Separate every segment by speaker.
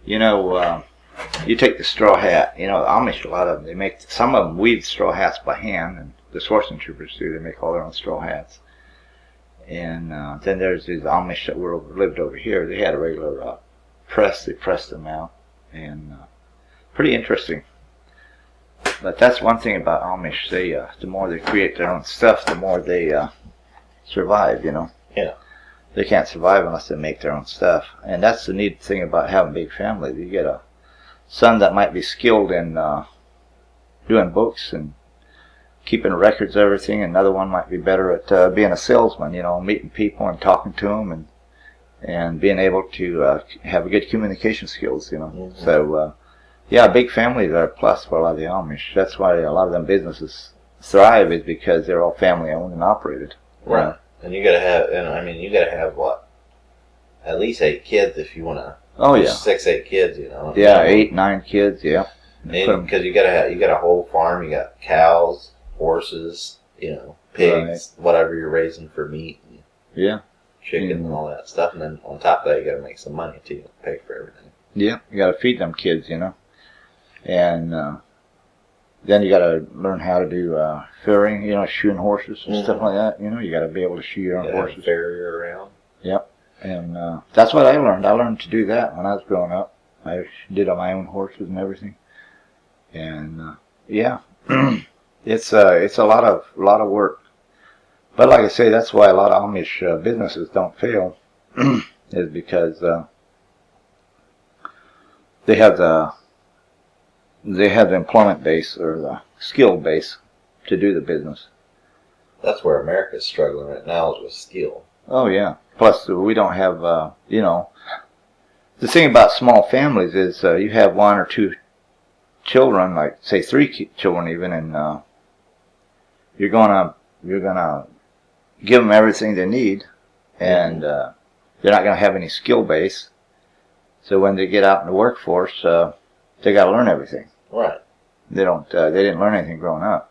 Speaker 1: You take the straw hat. The Amish, a lot of them, some of them weave straw hats by hand, and the sourcing troopers do. They make all their own straw hats. And then there's these Amish that lived over here. They had a regular press. They pressed them out, and pretty interesting. But that's one thing about Amish. They the more they create their own stuff, the more they survive.
Speaker 2: Yeah.
Speaker 1: They can't survive unless they make their own stuff, and that's the neat thing about having a big family. You get a son that might be skilled in doing books and keeping records of everything. Another one might be better at being a salesman, meeting people and talking to them and being able to have good communication skills,
Speaker 2: Mm-hmm.
Speaker 1: So, big families are a plus for a lot of the Amish. That's why a lot of them businesses thrive, is because they're all family owned and operated.
Speaker 2: Right. And you gotta have what? At least 8 kids if you want to.
Speaker 1: Oh yeah.
Speaker 2: 6, 8 kids,
Speaker 1: Yeah, 8, 9 kids. Yeah.
Speaker 2: Because you got a whole farm. You got cows, horses, pigs,
Speaker 1: Right.
Speaker 2: whatever you're raising for meat, and
Speaker 1: Yeah.
Speaker 2: chicken, and all that stuff. And then on top of that, you got to make some money too, to pay for everything.
Speaker 1: Yeah, you got to feed them kids, and then you got to learn how to do farrowing, shoeing horses and stuff like that. You got to be able to shoe your own horses.
Speaker 2: Farrier around.
Speaker 1: Yep, and that's what I learned. I learned to do that when I was growing up. I did on my own horses and everything, and it's a lot of work. But like I say, that's why a lot of Amish businesses don't fail, is because they have the employment base or the skill base to do the business.
Speaker 2: That's where America's struggling right now, is with skill.
Speaker 1: Oh yeah. Plus, we don't have the thing about small families is you have 1 or 2 children, like say 3 children even, and you're gonna give them everything they need, and they're not gonna have any skill base. So when they get out in the workforce, they got to learn everything.
Speaker 2: Right.
Speaker 1: They don't. They didn't learn anything growing up.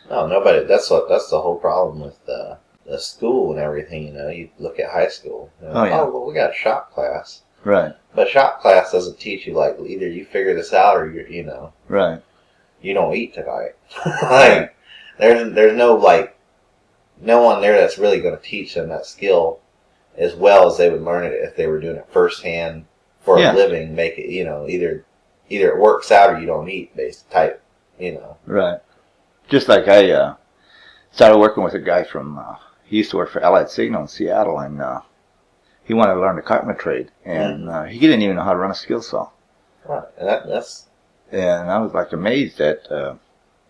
Speaker 2: No, nobody. That's the whole problem with the school and everything. You look at high school.
Speaker 1: Oh yeah.
Speaker 2: Oh, well, we got shop class.
Speaker 1: Right.
Speaker 2: But shop class doesn't teach you, like, either you figure this out or you're
Speaker 1: Right.
Speaker 2: You don't eat tonight. Like, there's no no one there that's really going to teach them that skill as well as they would learn it if they were doing it firsthand for a living. Make it, either it works out or you don't eat, based type,
Speaker 1: Right. Just like I started working with a guy from, he used to work for Allied Signal in Seattle, and he wanted to learn the carpenter trade, and he didn't even know how to run a skill saw.
Speaker 2: Right, and that's...
Speaker 1: And I was like amazed at,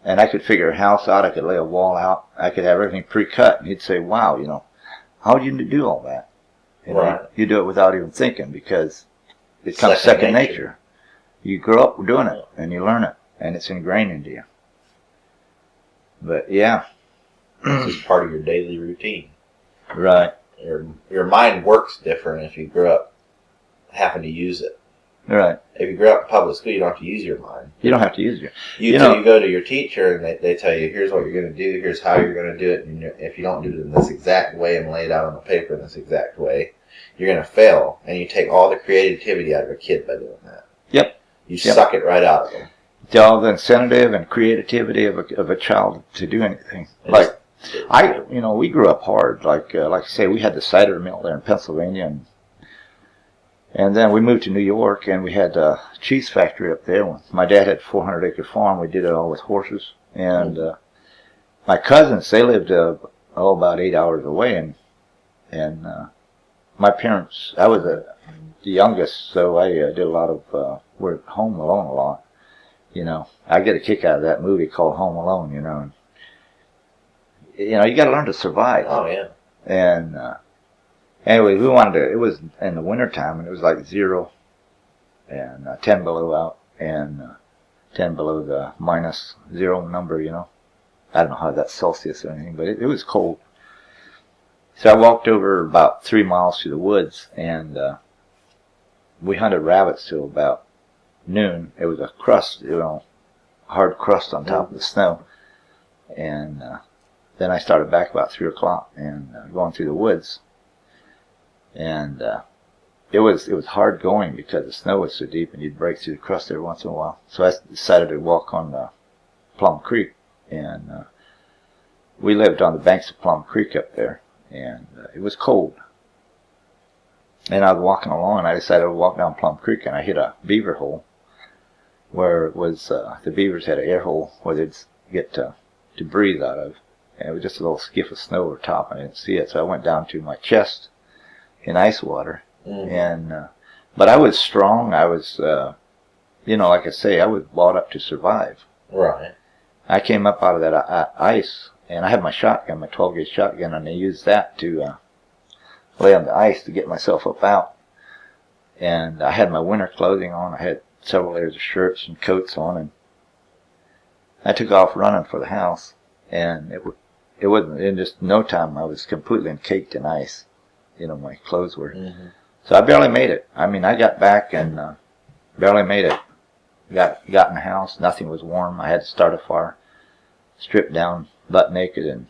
Speaker 1: and I could figure a house out, I could lay a wall out, I could have everything pre-cut, and he'd say, wow, how did you do all that?
Speaker 2: Right.
Speaker 1: You do it without even thinking, because it comes second nature. You grow up doing it, and you learn it, and it's ingrained into you. But yeah.
Speaker 2: It's just part of your daily routine.
Speaker 1: Right.
Speaker 2: Your mind works different if you grow up having to use it.
Speaker 1: Right.
Speaker 2: If you grow up in public school, you don't have to use your mind.
Speaker 1: You don't have to use your...
Speaker 2: You go to your teacher, and they tell you, here's what you're going to do, here's how you're going to do it, and if you don't do it in this exact way and lay it out on the paper in this exact way, you're going to fail, and you take all the creativity out of a kid by doing that.
Speaker 1: Yep.
Speaker 2: You suck it right out of them.
Speaker 1: All the incentive and creativity of a child to do anything. We grew up hard. Like I say, we had the cider mill there in Pennsylvania, and then we moved to New York, and we had a cheese factory up there. My dad had a 400-acre farm. We did it all with horses, and my cousins, they lived about 8 hours away, and my parents, I was the youngest, so I did a lot of work home alone a lot. I get a kick out of that movie called Home Alone, and you got to learn to survive.
Speaker 2: Oh yeah.
Speaker 1: And anyway, it was in the wintertime, and it was like 0 and 10 below out, and 10 below the -0 number, I don't know how that's Celsius or anything, but it was cold. So I walked over about 3 miles through the woods, and we hunted rabbits till about noon. It was a crust, hard crust on top of the snow. And then I started back about 3 o'clock and going through the woods. And it was hard going because the snow was so deep and you'd break through the crust every once in a while. So I decided to walk on Plum Creek, and we lived on the banks of Plum Creek up there, and it was cold. And I was walking along, and I decided to walk down Plum Creek, and I hit a beaver hole where it was the beavers had an air hole where they'd get to breathe out of. And it was just a little skiff of snow over top. I didn't see it, so I went down to my chest in ice water. And but I was strong. I was, like I say, I was brought up to survive.
Speaker 2: Right.
Speaker 1: I came up out of that ice, and I had my shotgun, my 12-gauge shotgun, and I used that to lay on the ice to get myself up out. And I had my winter clothing on. I had several layers of shirts and coats on, and I took off running for the house. And it wasn't in just no time. I was completely encaked in ice. My clothes were. So I barely made it. I mean, I got back and barely made it. Got in the house. Nothing was warm. I had to start a fire. Stripped down, butt naked, and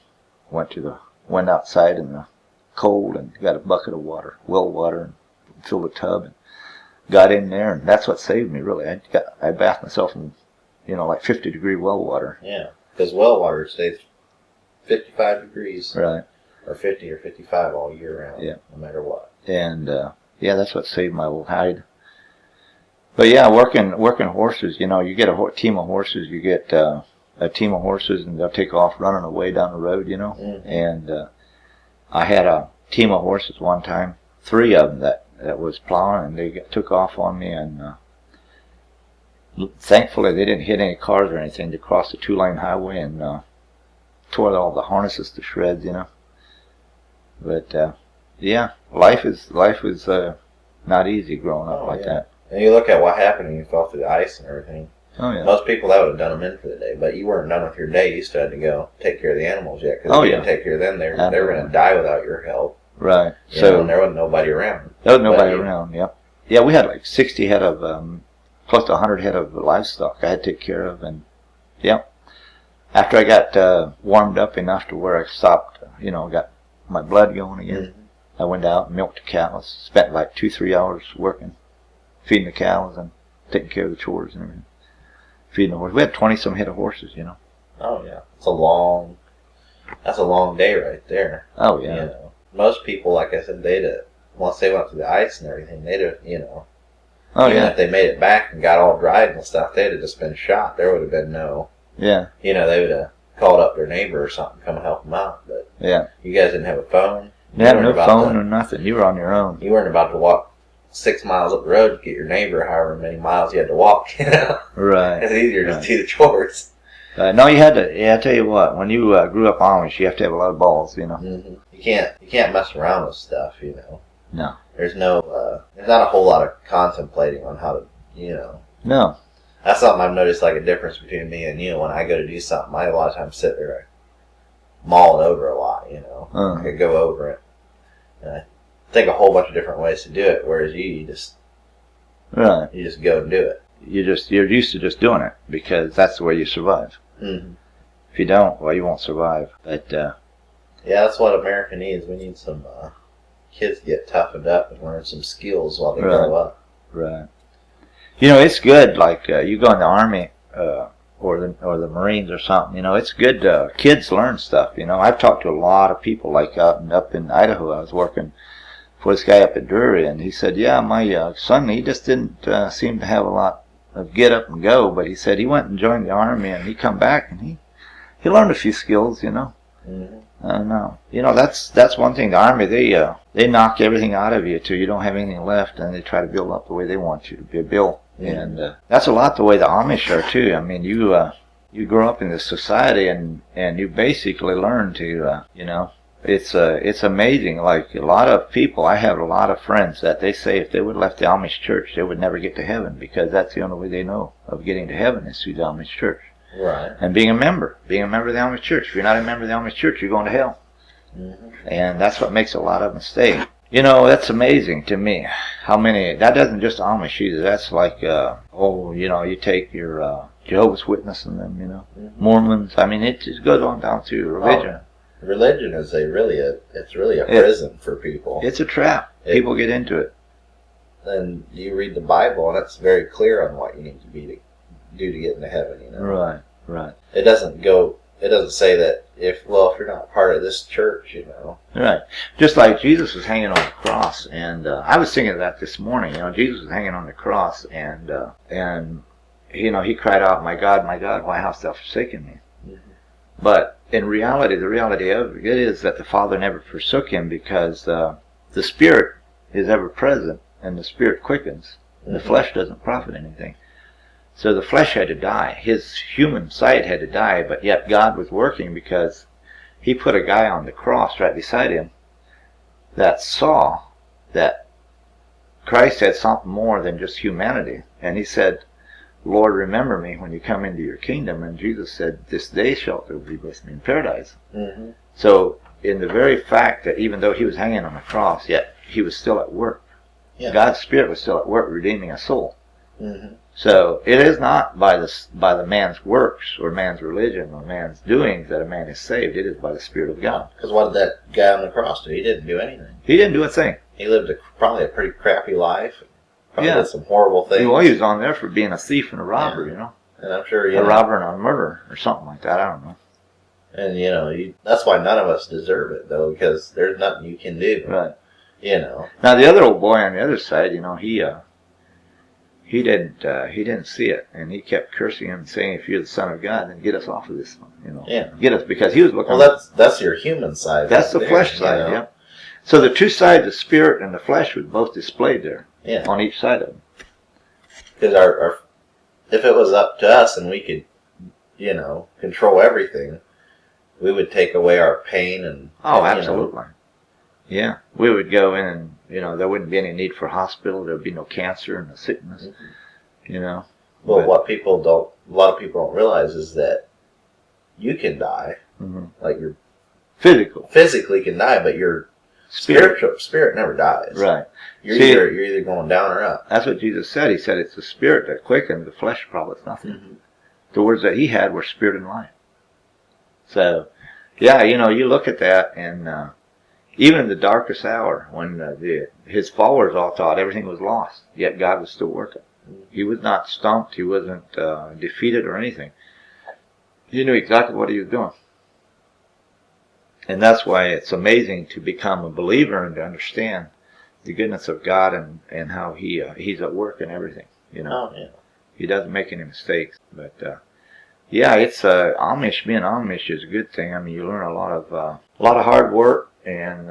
Speaker 1: went outside in the cold and got a bucket of water, well water, and filled a tub and got in there. And that's what saved me, really. I bathed myself in, like 50-degree well water.
Speaker 2: Yeah, because well water stays 55 degrees.
Speaker 1: Right.
Speaker 2: Or 50 or 55 all year round.
Speaker 1: Yeah.
Speaker 2: No matter what.
Speaker 1: And that's what saved my old hide. But yeah, working horses, you get a team of horses, you get a team of horses, and they'll take off running away down the road, And I had a team of horses one time, 3 of them that was plowing, and they took off on me, and thankfully they didn't hit any cars or anything. They crossed the 2-lane highway and tore all the harnesses to shreds, But life is not easy growing up like that.
Speaker 2: And you look at what happened when you fell through the ice and everything.
Speaker 1: Oh yeah.
Speaker 2: Most people, that would have done them in for the day, but you weren't done with your day. You still had to go take care of the animals yet, because if you didn't take care of them, they were going to die without your help.
Speaker 1: Right.
Speaker 2: And there wasn't nobody around.
Speaker 1: There was nobody around. Yep. Yeah, we had like 60 head of close to 100 head of livestock I had to take care of, and after I got warmed up enough to where I stopped, got my blood going again. I went out and milked the cows. Spent like 2-3 hours working, feeding the cows and taking care of the chores and everything. Feeding the horses. We had 20-some head of horses,
Speaker 2: Oh yeah, that's a long day right there.
Speaker 1: Oh yeah.
Speaker 2: Most people, like I said, once they went through the ice and everything, they'd have,
Speaker 1: Oh
Speaker 2: even
Speaker 1: yeah.
Speaker 2: if they made it back and got all dried and stuff, they'd have just been shot. There would have been no.
Speaker 1: Yeah.
Speaker 2: They would have called up their neighbor or something, come and help them out. But
Speaker 1: yeah,
Speaker 2: you guys didn't have a phone.
Speaker 1: You had no phone or nothing. You were on your own.
Speaker 2: You weren't about to walk 6 miles up the road to get your neighbor, however many miles you had to walk.
Speaker 1: Right.
Speaker 2: It's easier to do the chores.
Speaker 1: No, you had to. Yeah, I tell you what. When you grew up Amish, you have to have a lot of balls.
Speaker 2: Mm-hmm. You can't mess around with stuff.
Speaker 1: No.
Speaker 2: There's no. There's not a whole lot of contemplating on how to.
Speaker 1: No.
Speaker 2: That's something I've noticed, like a difference between me and you. When I go to do something, I a lot of times sit there, I mull it over a lot. I could go over it, and I think a whole bunch of different ways to do it. Whereas you just
Speaker 1: right,
Speaker 2: you just go and do it.
Speaker 1: You're used to just doing it because that's the way you survive.
Speaker 2: Mm-hmm.
Speaker 1: If you don't, well, you won't survive. But
Speaker 2: yeah, that's what America needs. We need some kids to get toughened up and learn some skills while they grow up.
Speaker 1: Right. It's good. Like you go in the Army or the Marines or something. It's good. Kids learn stuff. I've talked to a lot of people. Like up in Idaho, I was working for this guy up at Drury, and he said, "Yeah, my son, he just didn't seem to have a lot of get up and go, but he said he went and joined the Army, and he come back and he learned a few skills.
Speaker 2: Mm-hmm.
Speaker 1: I don't know. That's one thing. The Army, they knock everything out of you till you don't have anything left, and they try to build up the way they want you to be built." Mm-hmm. And that's a lot the way the Amish are too. I mean, you grow up in this society, and you basically learn to, it's amazing. Like a lot of people, I have a lot of friends that they say if they would have left the Amish church, they would never get to heaven, because that's the only way they know of getting to heaven is through the Amish church.
Speaker 2: Right.
Speaker 1: And being a member of the Amish church. If you're not a member of the Amish church, you're going to hell.
Speaker 2: Mm-hmm.
Speaker 1: And that's what makes a lot of them stay. That's amazing to me. How many, that doesn't just Amish either. That's like, you take your Jehovah's Witness and them,
Speaker 2: Mm-hmm.
Speaker 1: Mormons. I mean, it just goes on down to religion.
Speaker 2: Oh, religion is really a prison for people.
Speaker 1: It's a trap. People get into it.
Speaker 2: then you read the Bible, and it's very clear on what you need to do to get into heaven. You know,
Speaker 1: Right, right.
Speaker 2: It doesn't say that if you're not part of this church, you know.
Speaker 1: Right. Just like Jesus was hanging on the cross, and I was thinking of that this morning. You know, Jesus was hanging on the cross, and you know, he cried out, my God, why hast thou forsaken me?"
Speaker 2: Mm-hmm.
Speaker 1: But in reality, the reality of it is that the Father never forsook him, because the Spirit is ever present, and the Spirit quickens. Mm-hmm. The flesh doesn't profit anything. So the flesh had to die. His human sight had to die, but yet God was working, because he put a guy on the cross right beside him that saw that Christ had something more than just humanity. And he said, "Lord, remember me when you come into your kingdom." And Jesus said, "This day shalt thou be with me in paradise." Mm-hmm. So in the very fact that even though he was hanging on the cross, yet he was still at work. Yeah. God's Spirit was still at work redeeming a soul. Mm-hmm. So it is not by the man's works or man's religion or man's doings that a man is saved. It is by the Spirit of God.
Speaker 2: Because what did that guy on the cross do? He didn't do anything.
Speaker 1: He didn't do a thing.
Speaker 2: He lived probably a pretty crappy life. Probably did some horrible things.
Speaker 1: Well, he was on there for being a thief and a robber, you know.
Speaker 2: And I'm sure
Speaker 1: a robber and a murderer or something like that. I don't know.
Speaker 2: And you know, that's why none of us deserve it, though, because there's nothing you can do.
Speaker 1: Right.
Speaker 2: You know.
Speaker 1: Now the other old boy on the other side, you know, he didn't see it, and he kept cursing him and saying, "If you're the Son of God, then get us off of this one, you know." Yeah. Get us, because he was looking.
Speaker 2: Well, that's your human side.
Speaker 1: That's the flesh side, you know? Yeah. So the two sides, the spirit and the flesh, was both displayed there. Yeah. On each side of them.
Speaker 2: Because if it was up to us and we could, you know, control everything, we would take away our pain and.
Speaker 1: Oh, absolutely. You know, yeah, we would go in and, you know, there wouldn't be any need for hospital. There would be no cancer and no sickness, mm-hmm. You know.
Speaker 2: Well, a lot of people don't realize is that you can die, mm-hmm. Like your physically can die, but your spirit never dies.
Speaker 1: Right.
Speaker 2: You're either going down or up.
Speaker 1: That's what Jesus said. He said it's the spirit that quickens, the flesh profits nothing. Mm-hmm. The words that he had were spirit and life. So, yeah, you know, you look at that, and even in the darkest hour, when his followers all thought everything was lost, yet God was still working. He was not stumped. He wasn't defeated or anything. He knew exactly what he was doing. And that's why it's amazing to become a believer and to understand the goodness of God and how he's at work in everything. You know, oh, yeah. He doesn't make any mistakes. But yeah, it's Amish. Being Amish is a good thing. I mean, you learn a lot of hard work. And,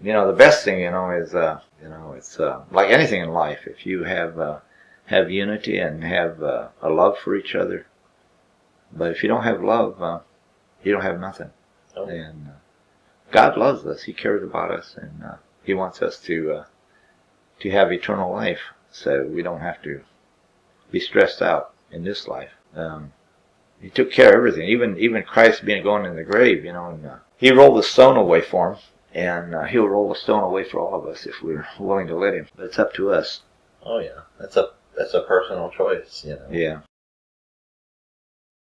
Speaker 1: you know, the best thing, you know, is, you know, it's like anything in life. If you have unity and have a love for each other. But if you don't have love, you don't have nothing. Oh. And God loves us. He cares about us. And he wants us to have eternal life. So we don't have to be stressed out in this life. He took care of everything. Even Christ being going in the grave, you know, and he rolled the stone away for him, and he'll roll the stone away for all of us if we're willing to let him. But it's up to us.
Speaker 2: Oh yeah, that's a personal choice, you know.
Speaker 1: Yeah.